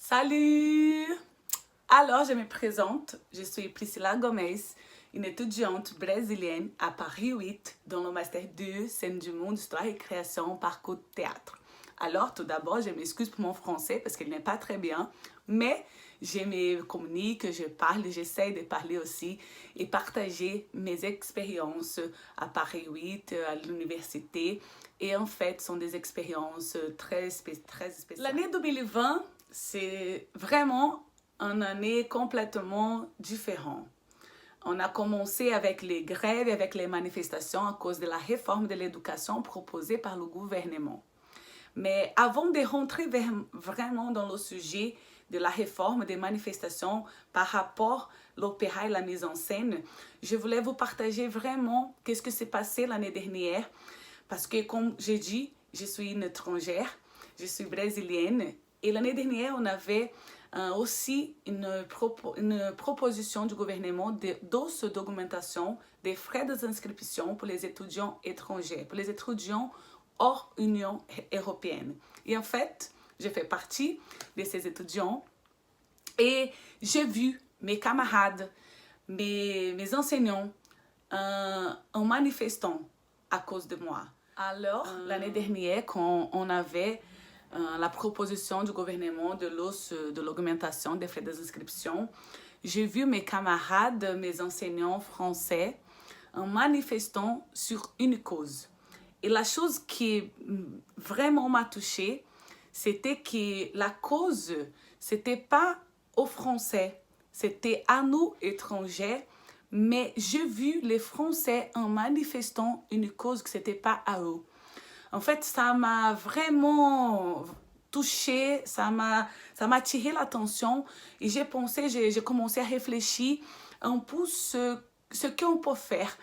Salut! Alors, je me présente, je suis Priscilla Gomes, une étudiante brésilienne à Paris 8 dans le Master 2 Scène du Monde, Histoire et Création, Parcours Théâtre. Alors, tout d'abord, je m'excuse pour mon français parce qu'il n'est pas très bien, mais je me communique, je parle, j'essaie de parler aussi et partager mes expériences à Paris 8, à l'université. Et en fait, ce sont des expériences très spéciales. L'année 2020, c'est vraiment une année complètement différente. On a commencé avec les grèves et avec les manifestations à cause de la réforme de l'éducation proposée par le gouvernement. Mais avant de rentrer vraiment dans le sujet de la réforme des manifestations par rapport à l'opéra et la mise en scène, je voulais vous partager vraiment qu'est-ce qui s'est passé l'année dernière. Parce que, comme j'ai dit, je suis une étrangère, je suis brésilienne. Et l'année dernière, on avait aussi une proposition du gouvernement d'osse d'augmentation des frais d'inscription pour les étudiants étrangers, pour les étudiants hors Union européenne. Et en fait, je fais partie de ces étudiants et j'ai vu mes camarades, mes enseignants en manifestant à cause de moi. Alors, l'année dernière, quand on avait la proposition du gouvernement de l'augmentation des frais d'inscription, j'ai vu mes camarades, mes enseignants français en manifestant sur une cause. Et la chose qui vraiment m'a touchée, c'était que la cause, c'était pas aux Français, c'était à nous, étrangers, mais j'ai vu les Français en manifestant une cause que c'était pas à eux. En fait, ça m'a vraiment touchée, ça m'a attiré l'attention et j'ai commencé à réfléchir un peu ce qu'on peut faire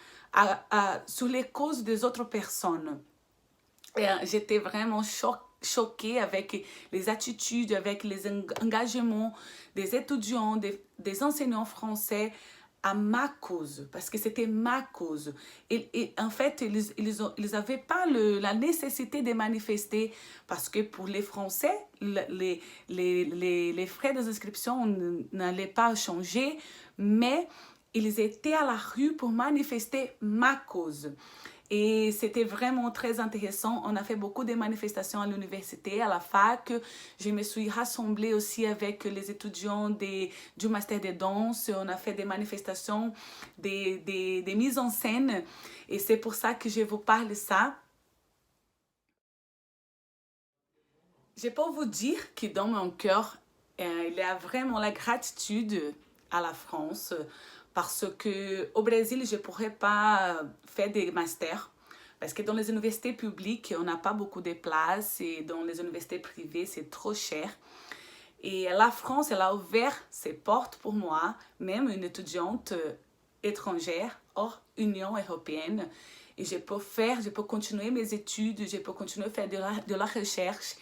sur les causes des autres personnes. Et j'étais vraiment choquée avec les attitudes, avec les engagements des étudiants, des enseignants français à ma cause, parce que c'était ma cause. Et en fait, ils n'avaient pas la nécessité de manifester, parce que pour les Français, les frais d'inscription n'allaient pas changer, mais ils étaient à la rue pour manifester ma cause. Et c'était vraiment très intéressant. On a fait beaucoup de manifestations à l'université, à la fac. Je me suis rassemblée aussi avec les étudiants du master de danse. On a fait des manifestations, des mises en scène. Et c'est pour ça que je vous parle de ça. Je peux vous dire que dans mon cœur, il y a vraiment la gratitude à la France parce qu'au Brésil, je ne pourrais pas faire des masters parce que dans les universités publiques, on n'a pas beaucoup de places et dans les universités privées, c'est trop cher. Et la France, elle a ouvert ses portes pour moi, même une étudiante étrangère hors Union européenne. Et je peux continuer mes études, je peux continuer à faire de la recherche.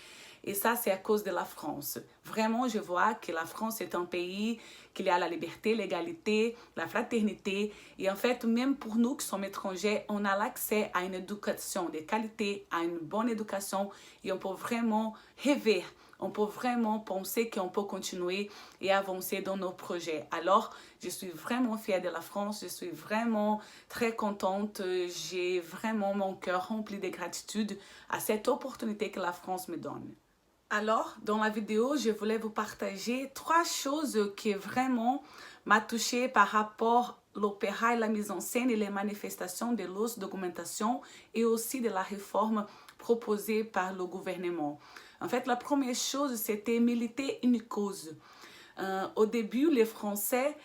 Et ça, c'est à cause de la France. Vraiment, je vois que la France est un pays qu'il y a la liberté, l'égalité, la fraternité. Et en fait, même pour nous qui sommes étrangers, on a l'accès à une éducation de qualité, à une bonne éducation. Et on peut vraiment rêver. On peut vraiment penser qu'on peut continuer et avancer dans nos projets. Alors, je suis vraiment fière de la France. Je suis vraiment très contente. J'ai vraiment mon cœur rempli de gratitude à cette opportunité que la France me donne. Alors, dans la vidéo, je voulais vous partager 3 choses qui vraiment m'ont touchée par rapport à l'opéra et la mise en scène et les manifestations de l'osse d'augmentation et aussi de la réforme proposée par le gouvernement. En fait, la première chose, c'était militer une cause. Au début, les Français,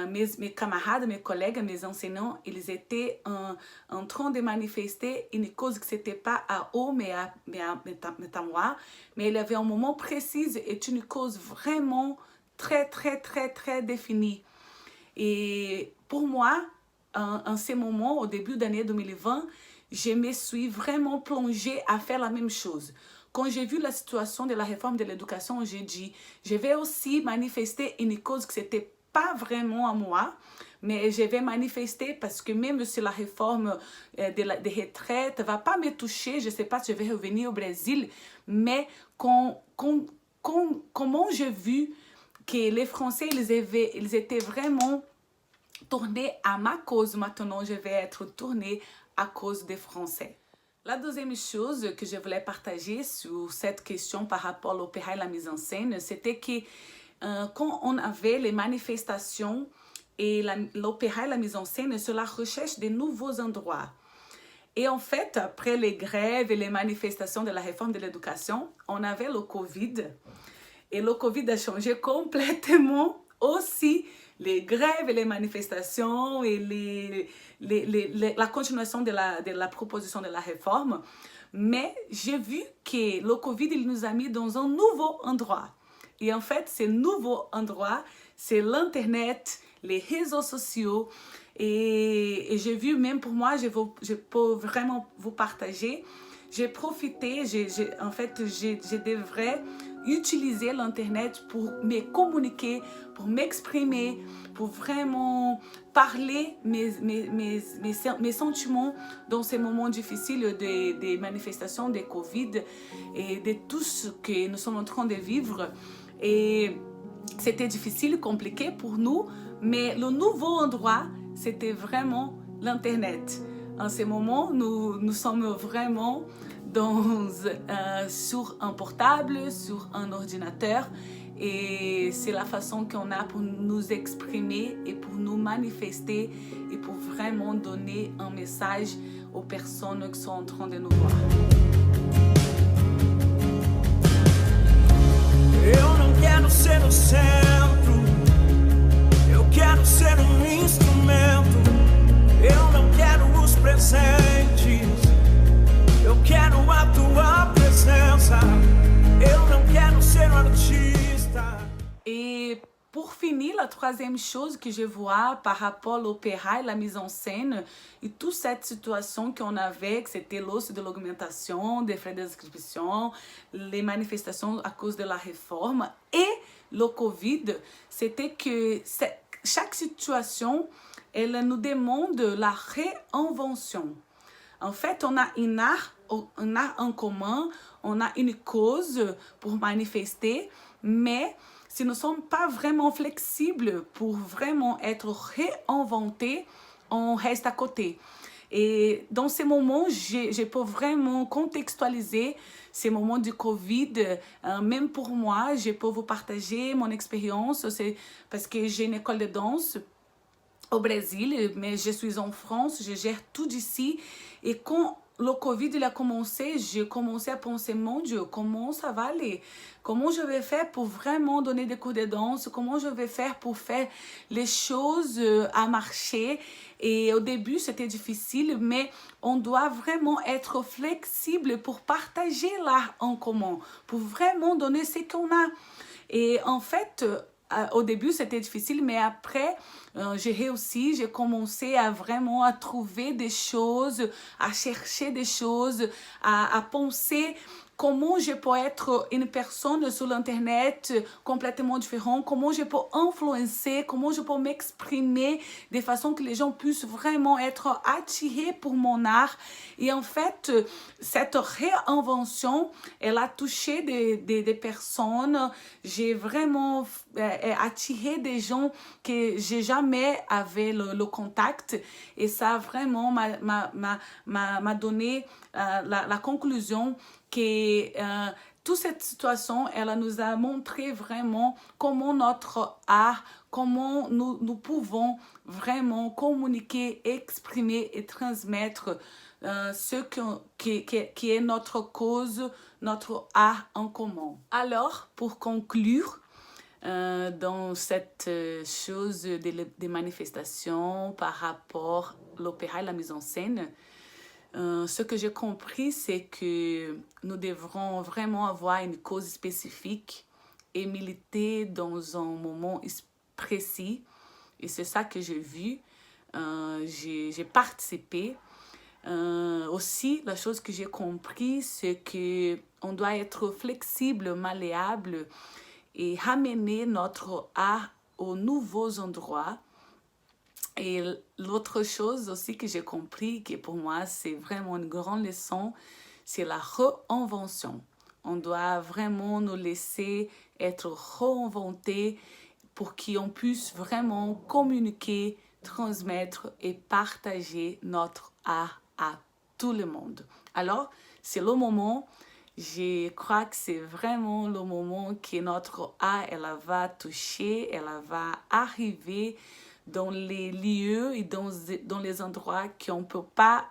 mes camarades, mes collègues, mes enseignants, ils étaient en train de manifester une cause que ce n'était pas à eux, mais à moi. Mais il y avait un moment précis et une cause vraiment très, très, très, très définie. Et pour moi, en ce moment, au début de l'année 2020, je me suis vraiment plongée à faire la même chose. Quand j'ai vu la situation de la réforme de l'éducation, j'ai dit, je vais aussi manifester une cause que c'était pas vraiment à moi, mais je vais manifester parce que même si la réforme des retraites ne va pas me toucher, je ne sais pas si je vais revenir au Brésil, mais quand comment j'ai vu que les Français, ils étaient vraiment tournés à ma cause. Maintenant, je vais être tournée à cause des Français. La deuxième chose que je voulais partager sur cette question par rapport à l'opéra et la mise en scène, c'était que quand on avait les manifestations et l'opéra et la mise en scène, c'est la recherche de nouveaux endroits. Et en fait, après les grèves et les manifestations de la réforme de l'éducation, on avait le Covid. Et le Covid a changé complètement aussi les grèves et les manifestations et la continuation de la proposition de la réforme. Mais j'ai vu que le Covid, il nous a mis dans un nouveau endroit. Et en fait, ce nouveau endroit, c'est l'Internet, les réseaux sociaux. Et j'ai vu, même pour moi, je peux vraiment vous partager. J'ai profité, en fait, je devrais utiliser l'Internet pour me communiquer, pour m'exprimer, pour vraiment parler mes sentiments dans ces moments difficiles des manifestations, des Covid et de tout ce que nous sommes en train de vivre. Et c'était difficile, compliqué pour nous, mais le nouveau endroit, c'était vraiment l'Internet. En ce moment, nous sommes vraiment sur un portable, sur un ordinateur, et c'est la façon qu'on a pour nous exprimer et pour nous manifester et pour vraiment donner un message aux personnes qui sont en train de nous voir. Eu não quero ser o centro, eu quero ser instrumento. Eu não quero os presentes, eu quero a tua presença. Eu não quero ser artista. Et pour finir, la troisième chose que je vois par rapport à l'opéra et la mise en scène et toute cette situation qu'on avait, que c'était l'os de l'augmentation des frais d'inscription, les manifestations à cause de la réforme et le Covid, c'était que chaque situation, elle nous demande la réinvention. En fait, on a un art en commun, on a une cause pour manifester, mais si nous ne sommes pas vraiment flexibles pour vraiment être réinventés, on reste à côté. Et dans ces moments, je peux vraiment contextualiser ces moments du Covid. Même pour moi, je peux vous partager mon expérience. C'est parce que j'ai une école de danse au Brésil, mais je suis en France, je gère tout d'ici. Et quand le Covid il a commencé, j'ai commencé à penser, mon Dieu, comment ça va aller? Comment je vais faire pour vraiment donner des cours de danse? Comment je vais faire pour faire les choses à marcher? Et au début, c'était difficile, mais on doit vraiment être flexible pour partager l'art en commun, pour vraiment donner ce qu'on a. Et en fait, au début, c'était difficile, mais après, j'ai réussi, j'ai commencé à vraiment à trouver des choses, à chercher des choses, à penser comment je peux être une personne sur l'Internet complètement différente, comment je peux influencer, comment je peux m'exprimer de façon que les gens puissent vraiment être attirés pour mon art. Et en fait, cette réinvention, elle a touché des personnes. J'ai vraiment attiré des gens que j'ai jamais avait le contact. Et ça vraiment m'a donné la conclusion que toute cette situation, elle nous a montré vraiment comment notre art, comment nous pouvons vraiment communiquer, exprimer et transmettre ce qui est notre cause, notre art en commun. Alors, pour conclure, dans cette chose des manifestations par rapport à l'opéra et la mise en scène, ce que j'ai compris, c'est que nous devrons vraiment avoir une cause spécifique et militer dans un moment précis. Et c'est ça que j'ai vu. J'ai participé. Aussi, la chose que j'ai compris, c'est qu'on doit être flexible, malléable et ramener notre art aux nouveaux endroits. Et l'autre chose aussi que j'ai compris, que pour moi c'est vraiment une grande leçon, c'est la réinvention. On doit vraiment nous laisser être réinventés pour qu'on puisse vraiment communiquer, transmettre et partager notre art à tout le monde. Alors, c'est le moment, je crois que c'est vraiment le moment que notre art, elle va toucher, elle va arriver dans les lieux et dans les endroits qu'on ne peut pas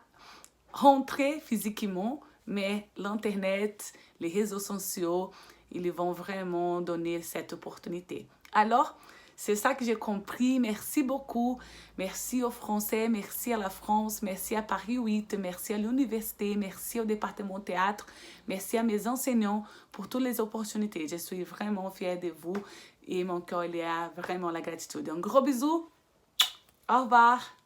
rentrer physiquement, mais l'Internet, les réseaux sociaux, ils vont vraiment donner cette opportunité. Alors, c'est ça que j'ai compris. Merci beaucoup. Merci aux Français, merci à la France, merci à Paris 8, merci à l'université, merci au département de théâtre, merci à mes enseignants pour toutes les opportunités. Je suis vraiment fière de vous et mon cœur, il y a vraiment la gratitude. Un gros bisou. Au revoir.